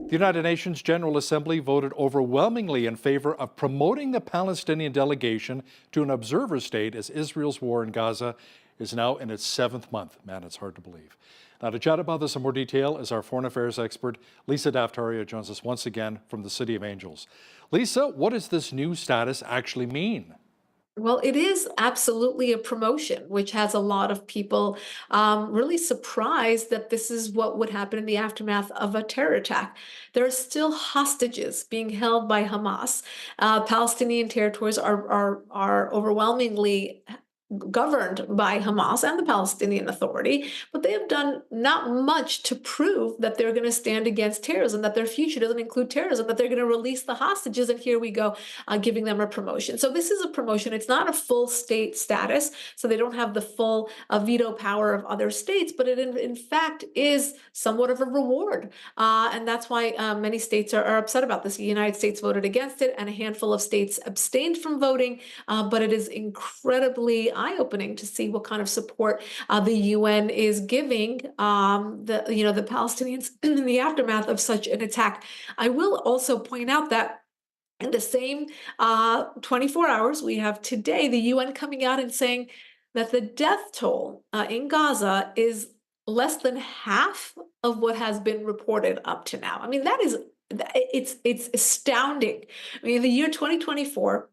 The United Nations General Assembly voted overwhelmingly in favor of promoting the Palestinian delegation to an observer state as Israel's war in Gaza is now in its 7th month. Man, it's hard to believe. Now, to chat about this in more detail is our foreign affairs expert, Lisa Daftari, joins us once again from the City of Angels. Lisa, what does this new status actually mean? Well, it is absolutely a promotion, which has a lot of people really surprised that this is what would happen in the aftermath of a terror attack. There are still hostages being held by Hamas. Palestinian territories are overwhelmingly governed by Hamas and the Palestinian Authority, but they have done not much to prove that they're going to stand against terrorism, that their future doesn't include terrorism, that they're going to release the hostages. And here we go, giving them a promotion. So this is a promotion. It's not a full state status, so they don't have the full veto power of other states, but it in fact is somewhat of a reward. And that's why many states are upset about this. The United States voted against it, and a handful of states abstained from voting, but it is incredibly eye-opening to see what kind of support the UN is giving the Palestinians in the aftermath of such an attack. I will also point out that in the same 24 hours, we have today the UN coming out and saying that the death toll in Gaza is less than half of what has been reported up to now. I mean, it's astounding. I mean, in the year 2024,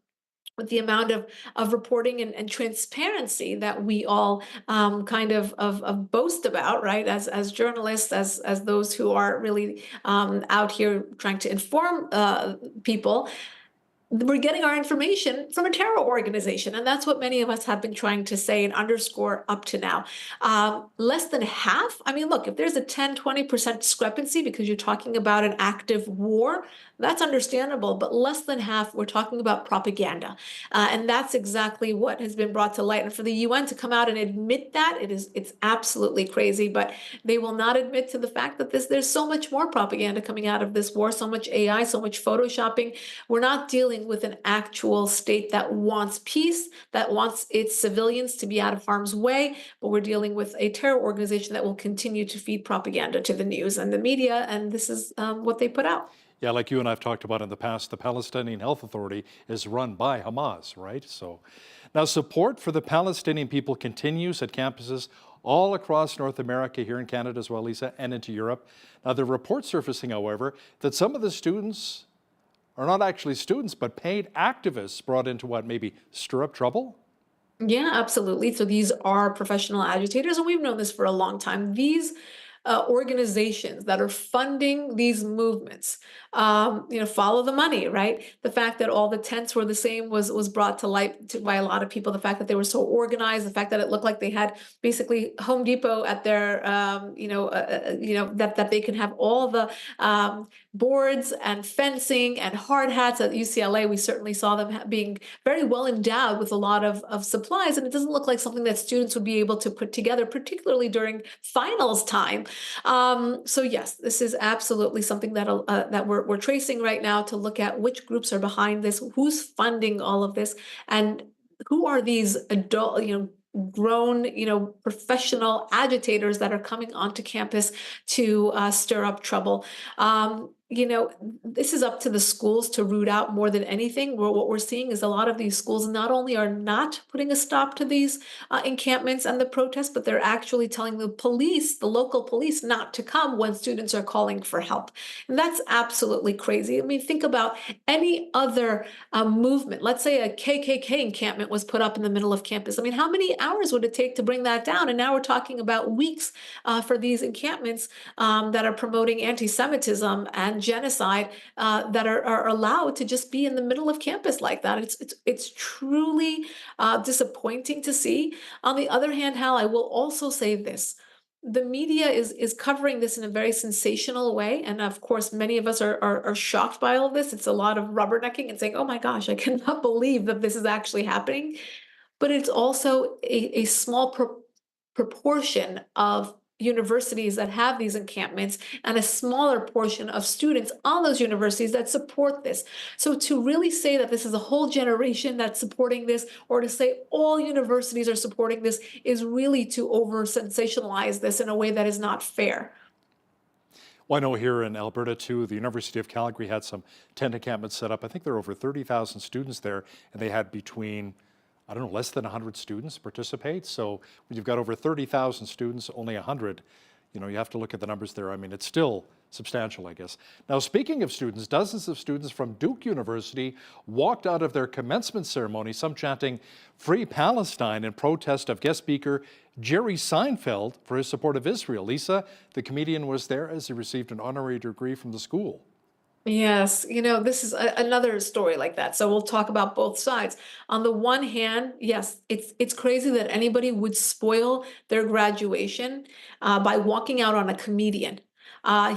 with the amount of reporting and transparency that we all kind of boast about, right? As journalists, as those who are really out here trying to inform people, we're getting our information from a terror organization. And that's what many of us have been trying to say and underscore up to now. Less than half. I mean, look, if there's a 10-20% discrepancy because you're talking about an active war, that's understandable. But less than half, we're talking about propaganda. And that's exactly what has been brought to light. And for the UN to come out and admit that, it's absolutely crazy. But they will not admit to the fact that there's so much more propaganda coming out of this war, so much AI, so much photoshopping. We're not dealing with an actual state that wants peace, that wants its civilians to be out of harm's way, but we're dealing with a terror organization that will continue to feed propaganda to the news and the media, and this is what they put out. Yeah, like you and I've talked about in the past, the Palestinian Health Authority is run by Hamas, right? So now support for the Palestinian people continues at campuses all across North America, here in Canada as well, Lisa, and into Europe. Now, there are reports surfacing, however, that some of the students are not actually students, but paid activists brought in to what, maybe stir up trouble? Yeah, absolutely. So these are professional agitators, and we've known this for a long time. These organizations that are funding these movements, follow the money, right? The fact that all the tents were the same was brought to light by a lot of people. The fact that they were so organized, the fact that it looked like they had basically Home Depot at their, that they can have all the boards and fencing and hard hats at UCLA. We certainly saw them being very well endowed with a lot of supplies, and it doesn't look like something that students would be able to put together, particularly during finals time. So yes, this is absolutely something that we're tracing right now to look at which groups are behind this, who's funding all of this, and who are these adult, grown, professional agitators that are coming onto campus to stir up trouble. This is up to the schools to root out more than anything. What we're seeing is a lot of these schools not only are not putting a stop to these encampments and the protests, but they're actually telling the police, the local police, not to come when students are calling for help. And that's absolutely crazy. I mean, think about any other movement. Let's say a KKK encampment was put up in the middle of campus. I mean, how many hours would it take to bring that down? And now we're talking about weeks for these encampments that are promoting anti-Semitism and genocide that are allowed to just be in the middle of campus like that. It's truly disappointing to see. On the other hand, Hal, I will also say this. The media is covering this in a very sensational way. And of course, many of us are shocked by all of this. It's a lot of rubbernecking and saying, oh my gosh, I cannot believe that this is actually happening. But it's also a small proportion of universities that have these encampments and a smaller portion of students on those universities that support this. So to really say that this is a whole generation that's supporting this, or to say all universities are supporting this, is really to over sensationalize this in a way that is not fair. Well, I know here in Alberta too, the University of Calgary had some tent encampments set up. I think there are over 30,000 students there, and they had between, I don't know, less than 100 students participate. So when you've got over 30,000 students, only 100, you have to look at the numbers there. I mean, it's still substantial, I guess. Now, speaking of students, dozens of students from Duke University walked out of their commencement ceremony, some chanting "Free Palestine" in protest of guest speaker Jerry Seinfeld for his support of Israel. Lisa, the comedian, was there as he received an honorary degree from the school. Yes, this is another story like that. So we'll talk about both sides. On the one hand, yes, it's crazy that anybody would spoil their graduation by walking out on a comedian.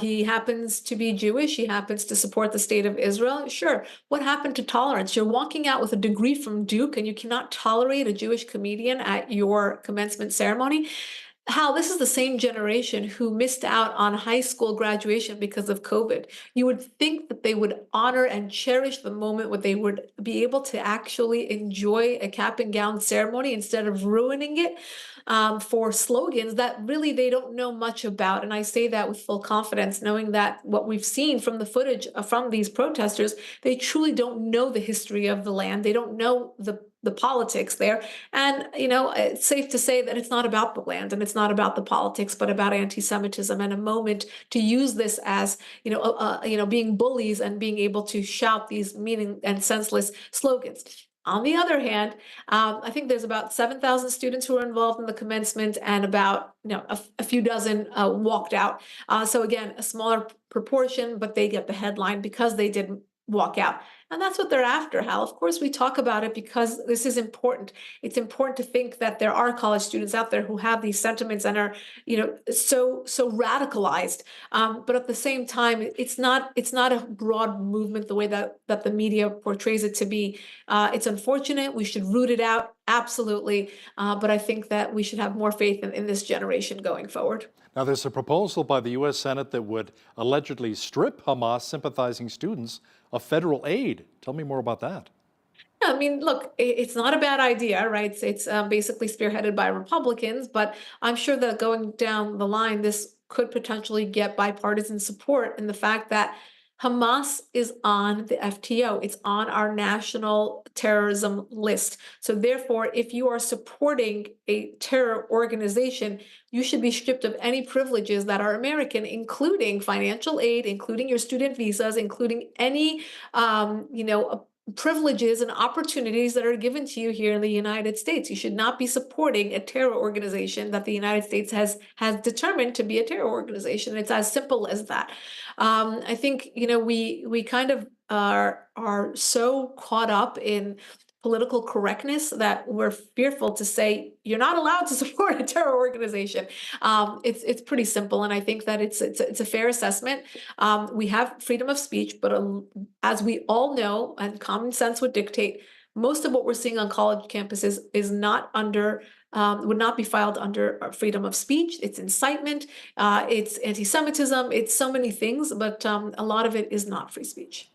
He happens to be Jewish. He happens to support the state of Israel. Sure. What happened to tolerance? You're walking out with a degree from Duke, and you cannot tolerate a Jewish comedian at your commencement ceremony. Hal, this is the same generation who missed out on high school graduation because of COVID. You would think that they would honor and cherish the moment when they would be able to actually enjoy a cap and gown ceremony instead of ruining it for slogans that really they don't know much about. And I say that with full confidence, knowing that what we've seen from the footage from these protesters, they truly don't know the history of the land. They don't know the politics there. And, it's safe to say that it's not about the land and it's not about the politics, but about anti-Semitism and a moment to use this as, being bullies and being able to shout these meaning and senseless slogans. On the other hand, I think there's about 7,000 students who are involved in the commencement and about, a few dozen walked out. So again, a smaller proportion, but they get the headline because they didn't walk out. And that's what they're after, Hal. Of course, we talk about it because this is important. It's important to think that there are college students out there who have these sentiments and are, so radicalized. But at the same time, it's not a broad movement the way that the media portrays it to be. It's unfortunate. We should root it out, absolutely. But I think that we should have more faith in this generation going forward. Now, there's a proposal by the U.S. Senate that would allegedly strip Hamas sympathizing students of federal aid. Tell me more about that. I mean, look, it's not a bad idea, right? It's basically spearheaded by Republicans, but I'm sure that going down the line, this could potentially get bipartisan support in the fact that Hamas is on the FTO. It's on our national terrorism list. So therefore, if you are supporting a terror organization, you should be stripped of any privileges that are American, including financial aid, including your student visas, including any, privileges and opportunities that are given to you here in the United States. You should not be supporting a terror organization that the United States has determined to be a terror organization. It's as simple as that. I think we kind of are so caught up in political correctness that we're fearful to say you're not allowed to support a terror organization. It's pretty simple, and I think that it's a fair assessment. We have freedom of speech, but as we all know, and common sense would dictate, most of what we're seeing on college campuses is not under would not be filed under freedom of speech. It's incitement, it's anti-Semitism, it's so many things, but a lot of it is not free speech.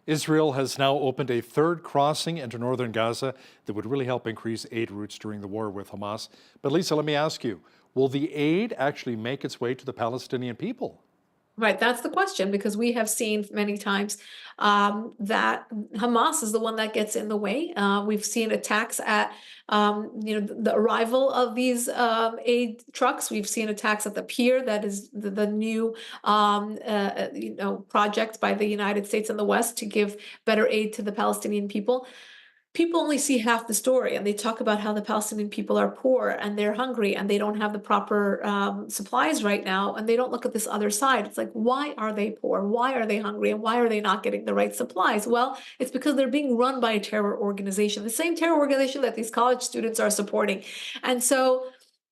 Israel has now opened a third crossing into northern Gaza that would really help increase aid routes during the war with Hamas. But Lisa, let me ask you, will the aid actually make its way to the Palestinian people? Right, that's the question, because we have seen many times that Hamas is the one that gets in the way. We've seen attacks at, the arrival of these aid trucks. We've seen attacks at the pier. That is the new, project by the United States and the West to give better aid to the Palestinian people. People only see half the story, and they talk about how the Palestinian people are poor and they're hungry and they don't have the proper supplies right now, and they don't look at this other side. It's like, why are they poor? Why are they hungry? And why are they not getting the right supplies? Well, it's because they're being run by a terror organization, the same terror organization that these college students are supporting. And so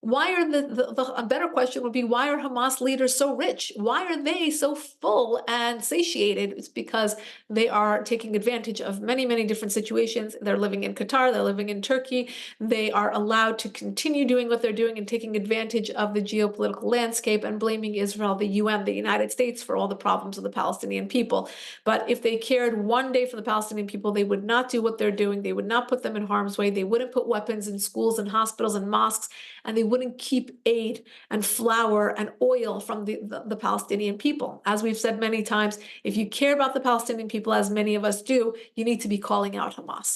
why are a better question would be, why are Hamas leaders so rich? Why are they so full and satiated? It's because they are taking advantage of many, many different situations. They're living in Qatar, they're living in Turkey. They are allowed to continue doing what they're doing and taking advantage of the geopolitical landscape and blaming Israel, the UN, the United States for all the problems of the Palestinian people. But if they cared one day for the Palestinian people, they would not do what they're doing. They would not put them in harm's way. They wouldn't put weapons in schools and hospitals and mosques, and they wouldn't keep aid and flour and oil from the Palestinian people. As we've said many times, if you care about the Palestinian people, as many of us do, you need to be calling out Hamas.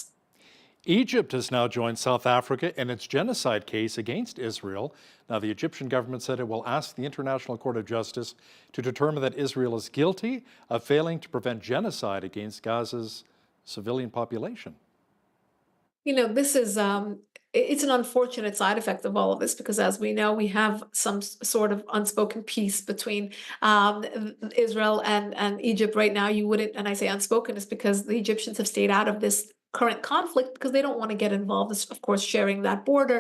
Egypt has now joined South Africa in its genocide case against Israel. Now, the Egyptian government said it will ask the International Court of Justice to determine that Israel is guilty of failing to prevent genocide against Gaza's civilian population. This is it's an unfortunate side effect of all of this because, as we know, we have some sort of unspoken peace between Israel and Egypt right now. You wouldn't, and I say unspoken, is because the Egyptians have stayed out of this current conflict because they don't want to get involved. Of course, sharing that border,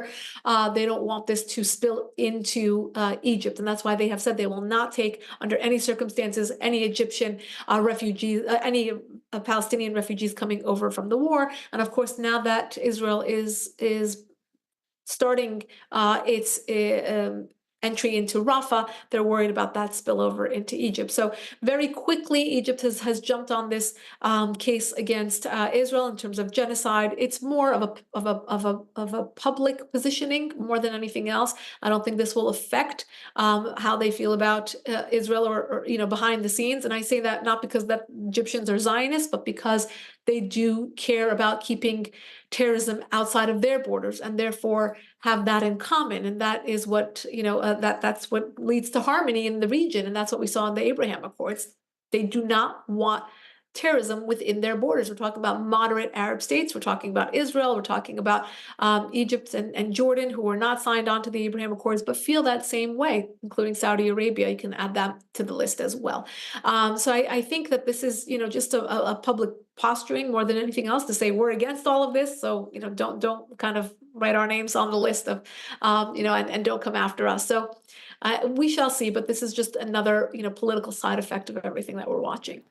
they don't want this to spill into Egypt, and that's why they have said they will not take, under any circumstances, any Egyptian refugees, any Palestinian refugees coming over from the war. And of course, now that Israel is starting its entry into Rafah, they're worried about that spillover into Egypt. So very quickly, Egypt has jumped on this case against Israel in terms of genocide. It's more of a public positioning more than anything else. I don't think this will affect how they feel about Israel or behind the scenes. And I say that not because that Egyptians are Zionists, but because they do care about keeping terrorism outside of their borders and therefore have that in common. And that is what, that's what leads to harmony in the region. And that's what we saw in the Abraham Accords. They do not want terrorism within their borders. We're talking about moderate Arab states. We're talking about Israel. We're talking about Egypt and Jordan, who are not signed on to the Abraham Accords, but feel that same way, including Saudi Arabia. You can add that to the list as well. So I think that this is, just a public posturing more than anything else to say we're against all of this. So, don't kind of write our names on the list of, and don't come after us. So we shall see. But this is just another, political side effect of everything that we're watching.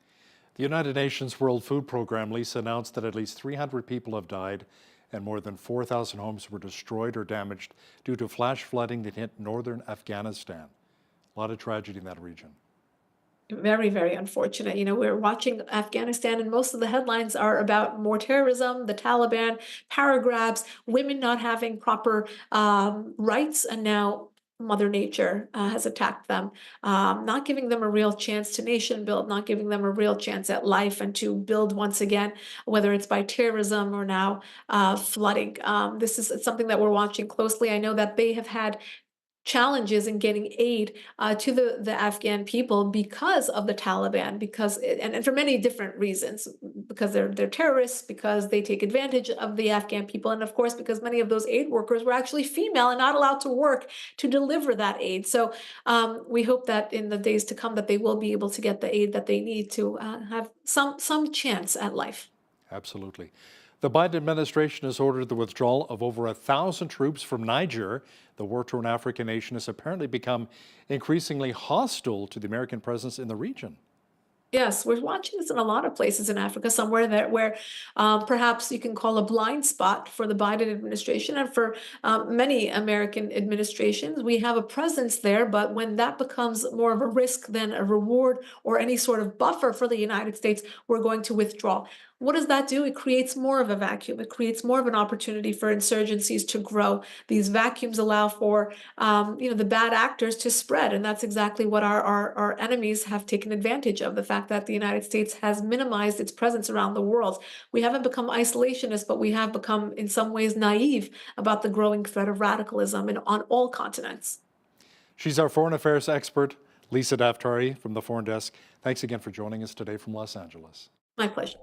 The United Nations World Food Program, Lisa, announced that at least 300 people have died and more than 4,000 homes were destroyed or damaged due to flash flooding that hit northern Afghanistan. A lot of tragedy in that region. Very, very unfortunate. We're watching Afghanistan, and most of the headlines are about more terrorism, the Taliban, power grabs, women not having proper rights, and now Mother Nature has attacked them, not giving them a real chance to nation build, not giving them a real chance at life and to build once again, whether it's by terrorism or now flooding. This is something that we're watching closely. I know that they have had challenges in getting aid to the Afghan people because of the Taliban, and for many different reasons, because they're terrorists, because they take advantage of the Afghan people, and of course because many of those aid workers were actually female and not allowed to work to deliver that aid. So we hope that in the days to come that they will be able to get the aid that they need to have some chance at life. Absolutely. The Biden administration has ordered the withdrawal of over 1,000 troops from Niger. The war-torn African nation has apparently become increasingly hostile to the American presence in the region. Yes, we're watching this in a lot of places in Africa, somewhere where perhaps you can call a blind spot for the Biden administration and for many American administrations. We have a presence there, but when that becomes more of a risk than a reward or any sort of buffer for the United States, we're going to withdraw. What does that do? It creates more of a vacuum. It creates more of an opportunity for insurgencies to grow. These vacuums allow for, the bad actors to spread, and that's exactly what our enemies have taken advantage of. The fact that the United States has minimized its presence around the world. We haven't become isolationists, but we have become, in some ways, naive about the growing threat of radicalism on all continents. She's our foreign affairs expert, Lisa Daftari from the Foreign Desk. Thanks again for joining us today from Los Angeles. My pleasure.